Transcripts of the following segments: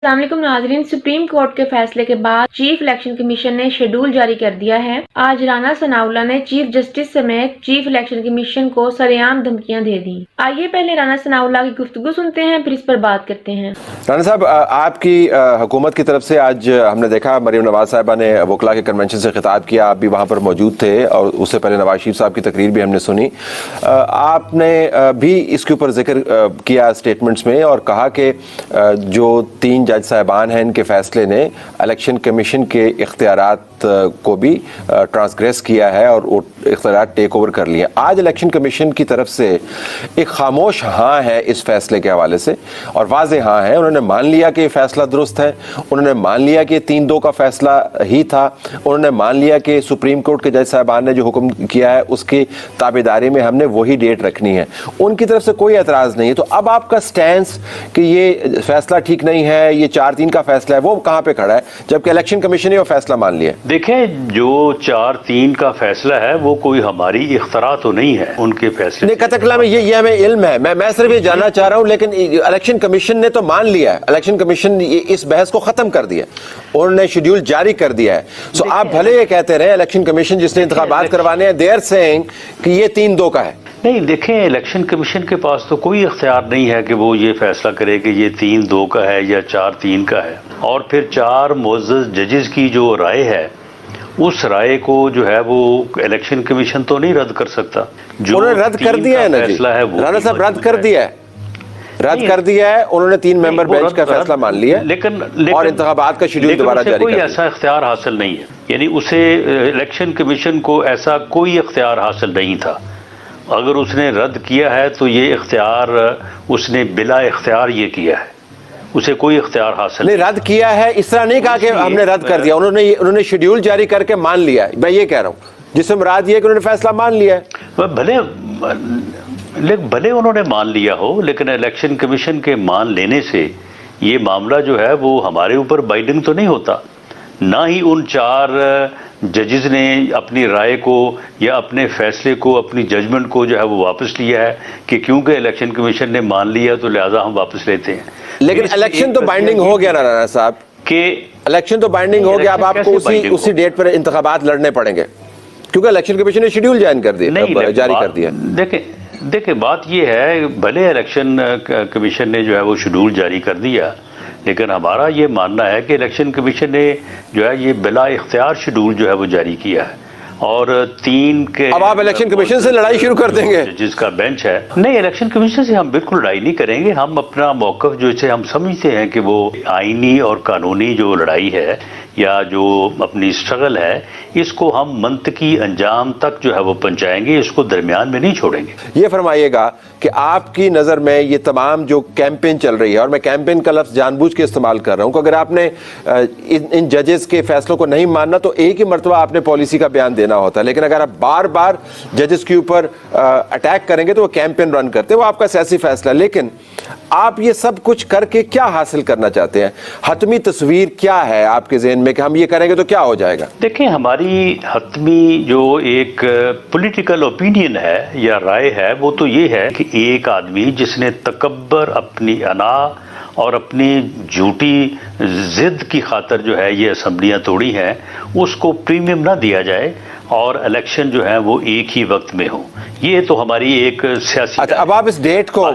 السلام علیکم ناظرین، سپریم کورٹ کے فیصلے کے بعد چیف الیکشن کمیشن نے شیڈول جاری کر دیا ہے۔ آج رانا ثناءاللہ نے چیف جسٹس سمیت چیف الیکشن کمیشن کو سرعام دھمکیاں دے دی۔ آئیے پہلے رانا ثناءاللہ کی گفتگو سنتے ہیں، پھر اس پر بات کرتے ہیں۔ رانا صاحب، آپ کی حکومت کی طرف سے آج ہم نے دیکھا مریم نواز صاحبہ نے وکلاء کے کنونشن سے خطاب کیا، آپ بھی وہاں پر موجود تھے اور اس سے پہلے نواز شریف صاحب کی تقریر بھی ہم نے سنی۔ آپ نے بھی اس کے اوپر ذکر کیا اسٹیٹمنٹس میں اور کہا کہ جو 3 جج صاحبان ہیں ان کے فیصلے نے الیکشن کمیشن کے اختیارات کو بھی ٹرانسگریس کیا ہے اور اختیارات ٹیک اوور کر لیے۔ آج الیکشن کمیشن کی طرف سے ایک خاموش ہاں ہے اس فیصلے کے حوالے سے اور واضح ہاں ہے، انہوں نے مان لیا کہ یہ فیصلہ درست ہے، انہوں نے مان لیا کہ 3-2 کا فیصلہ ہی تھا، انہوں نے مان لیا کہ سپریم کورٹ کے جج صاحبان نے جو حکم کیا ہے اس کی تابعداری میں ہم نے وہی ڈیٹ رکھنی ہے۔ ان کی طرف سے کوئی اعتراض نہیں ہے، تو اب آپ کا سٹینس کہ یہ فیصلہ ٹھیک نہیں ہے، یہ 4-3 کا فیصلہ ہے، وہ کہاں پہ کھڑا ہے جبکہ الیکشن کمیشن نے وہ فیصلہ مان لیا؟ دیکھیں، جو 4-3 کا فیصلہ ہے وہ کوئی ہماری اختراع تو نہیں ہے، ان کے فیصلے نہیں، قطع کلام یہ ہمیں علم ہے، میں صرف یہ جاننا چاہ رہا ہوں، لیکن الیکشن کمیشن نے تو مان لیا ہے، الیکشن کمیشن اس بحث کو ختم کر دیا، انہوں نے شیڈول جاری کر دیا ہے۔ سو آپ بھلے یہ کہتے رہے الیکشن کمیشن جس نے انتخابات کروانے ہیں، دے آر سیئنگ کہ یہ 3-2 کا ہے۔ نہیں، دیکھیں، الیکشن کمیشن کے پاس تو کوئی اختیار نہیں ہے کہ وہ یہ فیصلہ کرے کہ یہ 3-2 کا ہے یا 4-3 کا ہے، اور پھر 4 معزز ججز کی جو رائے ہے اس رائے کو جو ہے وہ الیکشن کمیشن تو نہیں رد کر سکتا۔ جو انہوں نے رد کر دیا ہے نا جی، رانا صاحب رد کر دیا ہے، رد کر دیا ہے، انہوں نے 3 ممبر بینچ کا فیصلہ مان لیا لیکن اور انتخابات کا شیڈول دوبارہ جاری کر کوئی دیا۔ ایسا اختیار حاصل نہیں ہے، یعنی اسے الیکشن کمیشن کو ایسا کوئی اختیار حاصل نہیں تھا۔ اگر اس نے رد کیا ہے تو یہ اختیار اس نے بلا اختیار یہ کیا ہے، اسے کوئی اختیار حاصل نہیں، رد کیا ہے اس طرح نہیں کہا کہ ہم نے رد کر دیا، انہوں نے شیڈول جاری کر کے مان لیا ہے، میں یہ کہہ رہا ہوں، جس سے مراد یہ ہے کہ انہوں نے فیصلہ مان لیا ہے۔ بھلے انہوں نے مان لیا ہو، لیکن الیکشن کمیشن کے مان لینے سے یہ معاملہ جو ہے وہ ہمارے اوپر بائنڈنگ تو نہیں ہوتا، نہ ہی ان 4 ججز نے اپنی رائے کو یا اپنے فیصلے کو، اپنی ججمنٹ کو جو ہے وہ واپس لیا ہے کہ کیونکہ الیکشن کمیشن نے مان لیا تو لہذا ہم واپس لیتے ہیں۔ لیکن الیکشن تو بائنڈنگ ہو گیا نا رانا صاحب، کہ الیکشن تو بائنڈنگ ہو گیا، اب آپ کو اسی ڈیٹ پر انتخابات لڑنے پڑیں گے کیونکہ الیکشن کمیشن نے شیڈول جاری کر دیا۔ دیکھیں، بات یہ ہے، بھلے الیکشن کمیشن نے جو ہے وہ شیڈول جاری کر دیا، لیکن ہمارا یہ ماننا ہے کہ الیکشن کمیشن نے جو ہے یہ بلا اختیار شیڈول جو ہے وہ جاری کیا ہے، اور 3 کے اب آپ الیکشن کمیشن سے لڑائی شروع کر دیں گے؟ جس کا بینچ ہے، نہیں، الیکشن کمیشن سے ہم بالکل لڑائی نہیں کریں گے، ہم اپنا موقف جو اسے ہم سمجھتے ہیں کہ وہ آئینی اور قانونی جو لڑائی ہے یا جو اپنی اسٹرگل ہے، اس کو ہم منطقی انجام تک جو ہے وہ پہنچائیں گے، اس کو درمیان میں نہیں چھوڑیں گے۔ یہ فرمائیے گا کہ آپ کی نظر میں یہ تمام جو کیمپین چل رہی ہے، اور میں کیمپین کا لفظ جان بوجھ کے استعمال کر رہا ہوں کہ اگر آپ نے ان ججز کے فیصلوں کو نہیں ماننا تو ایک ہی مرتبہ آپ نے پالیسی کا بیان دینا ہوتا ہے، لیکن اگر آپ بار بار ججز کے اوپر اٹیک کریں گے تو وہ کیمپین رن کرتے ہیں، وہ آپ کا سیاسی فیصلہ ہے، لیکن آپ یہ سب کچھ کر کے کیا حاصل کرنا چاہتے ہیں؟ حتمی تصویر کیا ہے آپ کے ذہن میں کہ ہم یہ کریں گے تو کیا ہو جائے گا؟ دیکھیں، ہماری حتمی جو ایک پولیٹیکل اوپینین ہے یا رائے ہے وہ تو یہ ہے کہ ایک آدمی جس نے تکبر، اپنی انا اور اپنی جھوٹی ضد کی خاطر جو ہے یہ اسمبلیاں توڑی ہیں، اس کو پریمیم نہ دیا جائے اور الیکشن جو ہے وہ ایک ہی وقت میں ہو۔ یہ تو ہماری ایک سیاسی، اب آپ اس ڈیٹ کو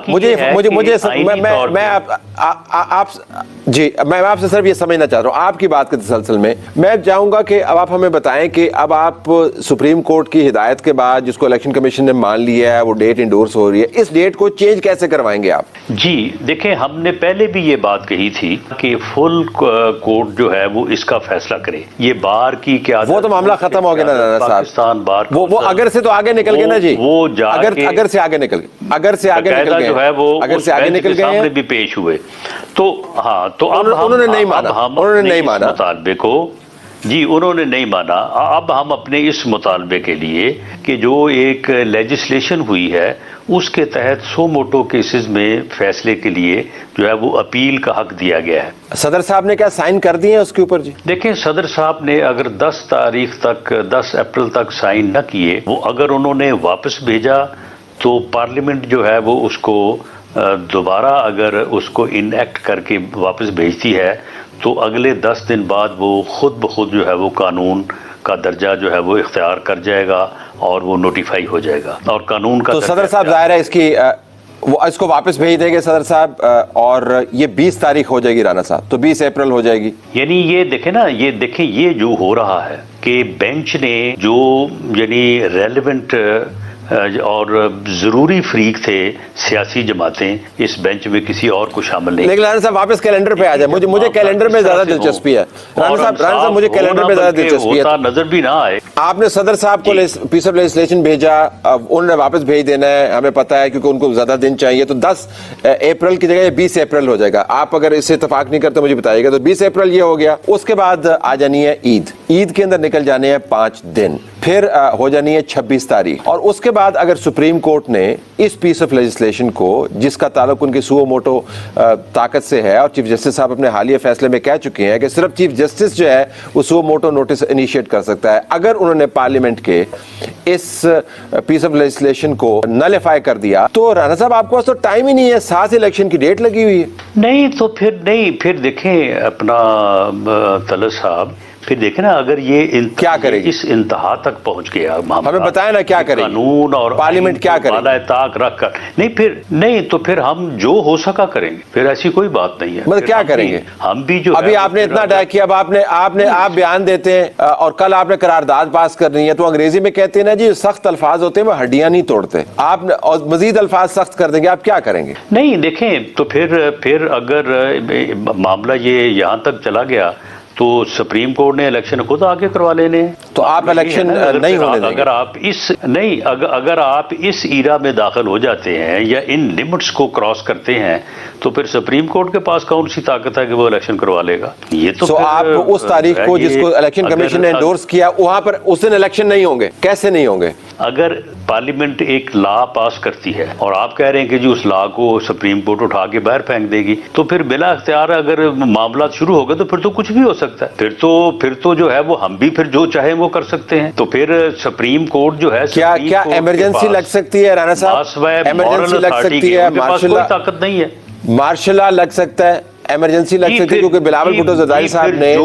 میں آپ سے صرف یہ سمجھنا چاہ رہا ہوں، آپ کی بات کے تسلسل میں میں چاہوں گا کہ اب آپ ہمیں بتائیں کہ اب آپ سپریم کورٹ کی ہدایت کے بعد جس کو الیکشن کمیشن نے مان لیا ہے، وہ ڈیٹ انڈورس ہو رہی ہے، اس ڈیٹ کو چینج کیسے کروائیں گے آپ؟ جی دیکھیں، ہم نے پہلے بھی یہ بات کہی تھی کہ فل کورٹ جو ہے وہ اس کا فیصلہ کرے، یہ بار کی قیادت، وہ تو معاملہ ختم ہو گیا نا رانا صاحب، پاکستان بار وہ اگر سے تو آگے نکل گئے نا جی، اگر سے آگے نکل گئے، اگر سے آگے نکل گئے، جو ہے وہ اگر سے آگے نکل گئے سامنے بھی پیش ہوئے، تو ہاں، تو اب انہوں نے نہیں مانا، انہوں نے نہیں مانا مطالبے کو، جی انہوں نے نہیں مانا۔ اب ہم اپنے اس مطالبے کے لیے کہ جو ایک لیجسلیشن ہوئی ہے اس کے تحت سو موٹو کیسز میں فیصلے کے لیے جو ہے وہ اپیل کا حق دیا گیا ہے۔ صدر صاحب نے کیا سائن کر دیے ہیں اس کے اوپر؟ جی دیکھیں، صدر صاحب نے اگر 10 اپریل تک سائن نہ کیے، وہ اگر انہوں نے واپس بھیجا تو پارلیمنٹ جو ہے وہ اس کو دوبارہ اگر اس کو انیکٹ کر کے واپس بھیجتی ہے تو اگلے 10 دن بعد وہ خود بخود جو ہے وہ قانون کا درجہ جو ہے وہ اختیار کر جائے گا اور وہ نوٹیفائی ہو جائے گا اور قانون کا تو صدر صاحب ظاہر ہے اس کو واپس بھیج دیں گے صدر صاحب، اور یہ 20 تاریخ ہو جائے گی رانا صاحب، تو 20 اپریل ہو جائے گی. یعنی یہ دیکھیں یہ جو ہو رہا ہے کہ بینچ نے جو یعنی ریلیونٹ اور ضروری فریق تھے سیاسی جماعتیں، اس بینچ میں کسی اور کو شامل نہیں. لیکن رانا صاحب واپس کیلنڈر پہ آ جائے، مجھے کیلنڈر میں زیادہ دلچسپی ہے. رانا صاحب مجھے کیلنڈر میں زیادہ دلچسپی ہے. نظر بھی نہ آئے. آپ نے صدر صاحب کو پیس آف لیجسلیشن بھیجا، انہوں نے واپس بھیج دینا ہے، ہمیں پتا ہے کیونکہ ان کو زیادہ دن چاہیے، تو 10 اپریل کی جگہ 20 اپریل ہو جائے گا. آپ اگر اس سے اتفاق نہیں کرتے مجھے بتائیے گا. تو 20 اپریل یہ ہو گیا. اس کے بعد آ جانی ہے عید کے اندر نکل جانے ہیں 5 دن، پھر ہو جانی ہے 26 تاریخ. اور اس کے بعد اگر سپریم کورٹ نے اس پیس آف لیجسلیشن کو، جس کا تعلق ان کی سو موٹو طاقت سے ہے، اور چیف جسٹس صاحب اپنے حالیہ فیصلے میں کہہ چکے ہیں کہ صرف چیف جسٹس جو ہے وہ سو موٹو نوٹس انیشیٹ کر سکتا ہے، اگر انہوں نے پارلیمنٹ کے اس پیس آف لیجسلیشن کو نلیفائی کر دیا تو رانا صاحب آپ کو تو ٹائم ہی نہیں ہے، ساتھ الیکشن کی ڈیٹ لگی ہوئی ہے. پھر دیکھیں اپنا طلعت صاحب، پھر دیکھیں نا اگر یہ کیا کرے گی؟ اس انتہا تک پہنچ گیا معاملہ، ہمیں بتائیں نا کیا کرے گی قانون اور پارلیمنٹ کیا کرے بالا طاق رکھ کر. تو پھر ہم جو ہو سکا کریں گے، پھر ایسی کوئی بات نہیں ہے. مطلب کیا کریں گے؟ ہم بھی جو ابھی آپ نے اتنا اٹیک کیا، اب آپ بیان دیتے ہیں اور کل آپ نے قرارداد پاس کرنی ہے، تو انگریزی میں کہتے ہیں نا جی سخت الفاظ ہوتے ہیں وہ ہڈیاں نہیں توڑتے. آپ مزید الفاظ سخت کر دیں گے، آپ کیا کریں گے؟ نہیں دیکھیں، تو پھر اگر معاملہ یہ یہاں تک چلا گیا تو سپریم کورٹ نے الیکشن خود آگے کروا لینے. تو آپ الیکشن نہیں ہونے دیں گے؟ اگر آپ اس ایرا میں داخل ہو جاتے ہیں یا ان لمٹس کو کراس کرتے ہیں تو پھر سپریم کورٹ کے پاس کون سی طاقت ہے کہ وہ الیکشن کروا لے گا؟ یہ تو آپ اس تاریخ کو جس کو الیکشن کمیشن نے انڈورس کیا وہاں پر اس دن الیکشن نہیں ہوں گے، کیسے نہیں ہوں گے؟ اگر پارلیمنٹ ایک لا پاس کرتی ہے اور آپ کہہ رہے ہیں کہ جو اس لا کو سپریم کورٹ اٹھا کے باہر پھینک دے گی، تو پھر بلا اختیار اگر معاملات شروع ہو گئے تو پھر تو کچھ بھی ہو سکتا ہے. پھر تو جو ہے وہ ہم بھی پھر جو چاہیں وہ کر سکتے ہیں. تو پھر سپریم کورٹ جو ہے کیا ایمرجنسی لگ سکتی ہے رانا صاحب؟ ایمرجنسی لگ سکتی ہے، کوئی طاقت نہیں ہے. مارشل لا لگ سکتا ہے، ایمرجنسی لگ سکتی ہے، کیونکہ بلاول بھٹو زرداری صاحب نے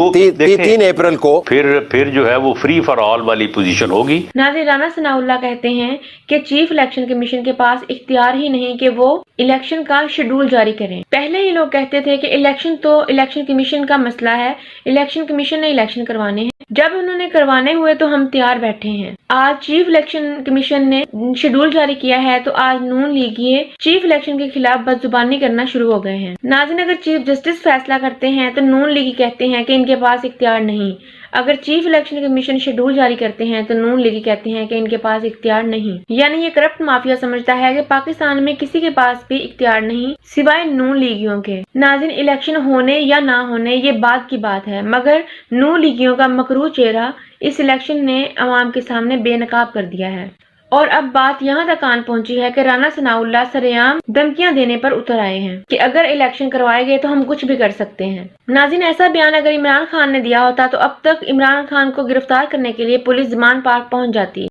3 اپریل کو پھر جو ہے وہ فری فار آل والی پوزیشن ہوگی. ناظرین، رانا ثناء اللہ کہتے ہیں کہ چیف الیکشن کمیشن کے پاس اختیار ہی نہیں کہ وہ الیکشن کا شیڈول جاری کریں. پہلے ہی لوگ کہتے تھے کہ الیکشن تو الیکشن کمیشن کا مسئلہ ہے، الیکشن کمیشن نے الیکشن کروانے ہیں. جب انہوں نے کروانے ہوئے تو ہم تیار بیٹھے ہیں. آج چیف الیکشن کمیشن نے شیڈول جاری کیا ہے تو آج نون لیگیے چیف الیکشن کے خلاف بدزبانی کرنا شروع ہو گئے ہیں. ناظرین، اگر چیف جسٹس فیصلہ کرتے ہیں تو نون لیگی کہتے ہیں کہ ان کے پاس اختیار نہیں. اگر چیف الیکشن کمیشن شیڈول جاری کرتے ہیں تو نون لیگی کہتے ہیں کہ ان کے پاس اختیار نہیں. یعنی یہ کرپٹ مافیا سمجھتا ہے کہ پاکستان میں کسی کے پاس بھی اختیار نہیں سوائے نون لیگیوں کے. ناظرین، الیکشن ہونے یا نہ ہونے یہ بات کی بات ہے، مگر نون لیگیوں کا مکروہ چہرہ اس الیکشن نے عوام کے سامنے بے نقاب کر دیا ہے. اور اب بات یہاں تک آن پہنچی ہے کہ رانا ثناء اللہ سرعام دھمکیاں دینے پر اتر آئے ہیں کہ اگر الیکشن کروائے گئے تو ہم کچھ بھی کر سکتے ہیں. ناظرین، ایسا بیان اگر عمران خان نے دیا ہوتا تو اب تک عمران خان کو گرفتار کرنے کے لیے پولیس زمان پارک پہنچ جاتی.